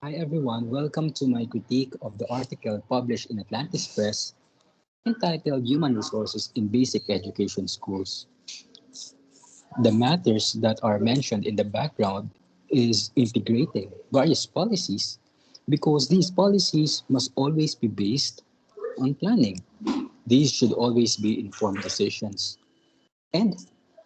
Hi everyone, welcome to my critique of the article published in Atlantis Press entitled Human Resources in Basic Education Schools. The matters that are mentioned in the background is integrating various policies because these policies must always be based on planning. These should always be informed decisions. And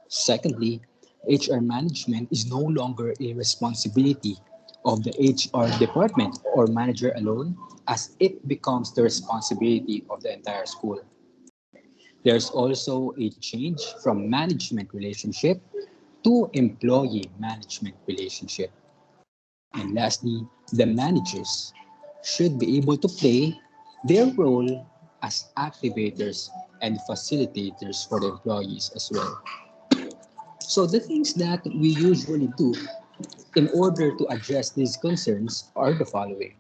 secondly, HR management is no longer a responsibility of the HR department or manager alone, as it becomes the responsibility of the entire school. There's also a change from management relationship to employee management relationship. And lastly, the managers should be able to play their role as activators and facilitators for the employees as well. So the things that we usually do in order to address these concerns are the following.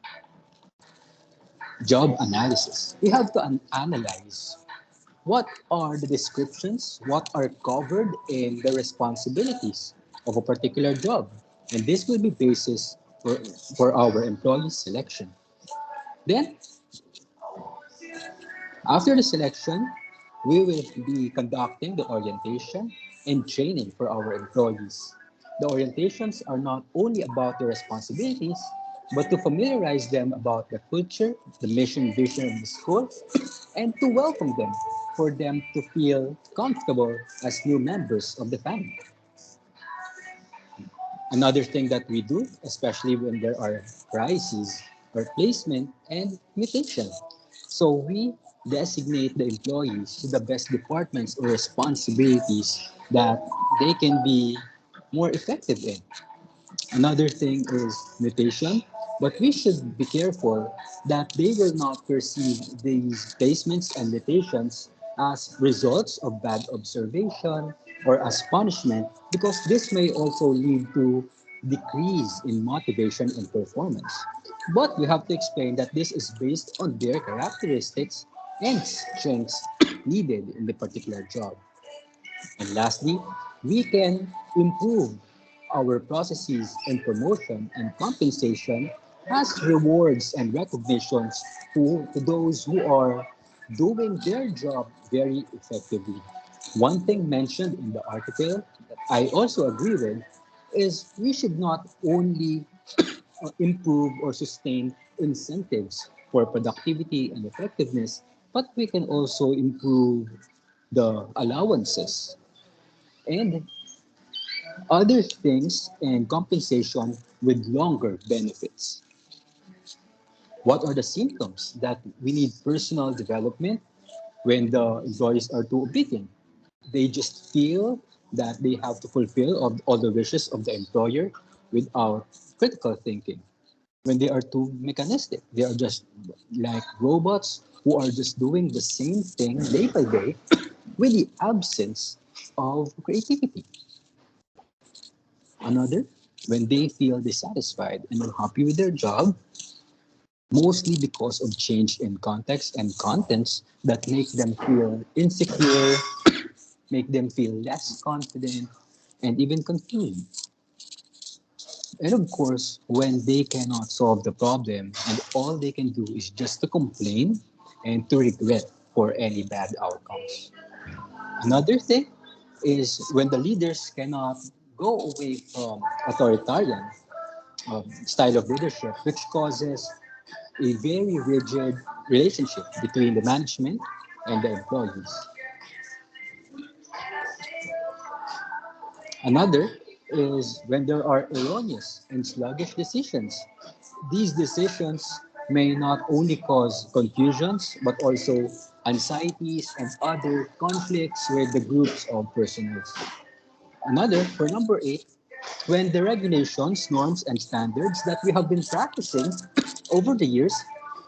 Job analysis. We have to analyze what are the descriptions, what are covered in the responsibilities of a particular job. And this will be basis for our employee selection. Then, after the selection, we will be conducting the orientation and training for our employees. The orientations are not only about the responsibilities, but to familiarize them about the culture, the mission, vision of the school, and to welcome them, for them to feel comfortable as new members of the family. Another thing that we do, especially when there are crises, are placement and mutation. So we designate the employees to the best departments or responsibilities that they can be more effective in. Another thing is mutation, but we should be careful that they will not perceive these placements and mutations as results of bad observation or as punishment, because this may also lead to decrease in motivation and performance. But we have to explain that this is based on their characteristics and strengths needed in the particular job. And lastly, we can improve our processes and promotion and compensation as rewards and recognitions to those who are doing their job very effectively. One thing mentioned in the article that I also agree with is we should not only improve or sustain incentives for productivity and effectiveness, but we can also improve the allowances and other things and compensation with longer benefits. What are the symptoms that we need personal development when the employees are too obedient? They just feel that they have to fulfill all the wishes of the employer without critical thinking. When they are too mechanistic, they are just like robots who are just doing the same thing day by day with the absence of creativity. Another, when they feel dissatisfied and unhappy with their job, mostly because of change in context and contents that make them feel insecure, make them feel less confident, and even confused. And of course, when they cannot solve the problem and all they can do is just to complain and to regret for any bad outcomes. Another thing is when the leaders cannot go away from authoritarian style of leadership, which causes a very rigid relationship between the management and the employees. Another is when there are erroneous and sluggish decisions. These decisions may not only cause confusions, but also anxieties and other conflicts with the groups of personnel. Another, for number 8, when the regulations, norms, and standards that we have been practicing over the years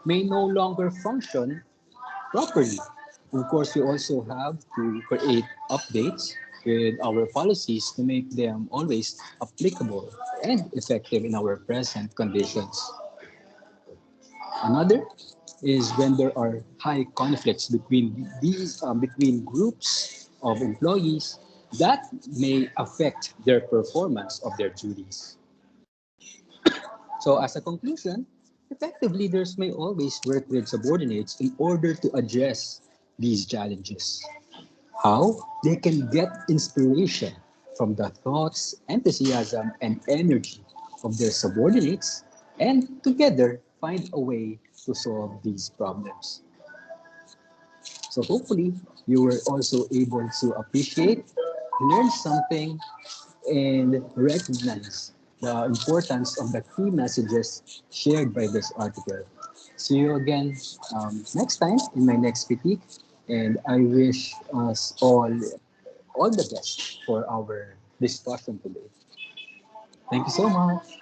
may no longer function properly. Of course, we also have to create updates with our policies to make them always applicable and effective in our present conditions. Another is when there are high conflicts between groups of employees that may affect their performance of their duties. So as a conclusion, effective leaders may always work with subordinates in order to address these challenges. How? They can get inspiration from the thoughts, enthusiasm, and energy of their subordinates and together find a way to solve these problems. So hopefully you were also able to appreciate, learn something, and recognize the importance of the key messages shared by this article. See you again next time in my next critique, and I wish us all the best for our discussion today. Thank you so much.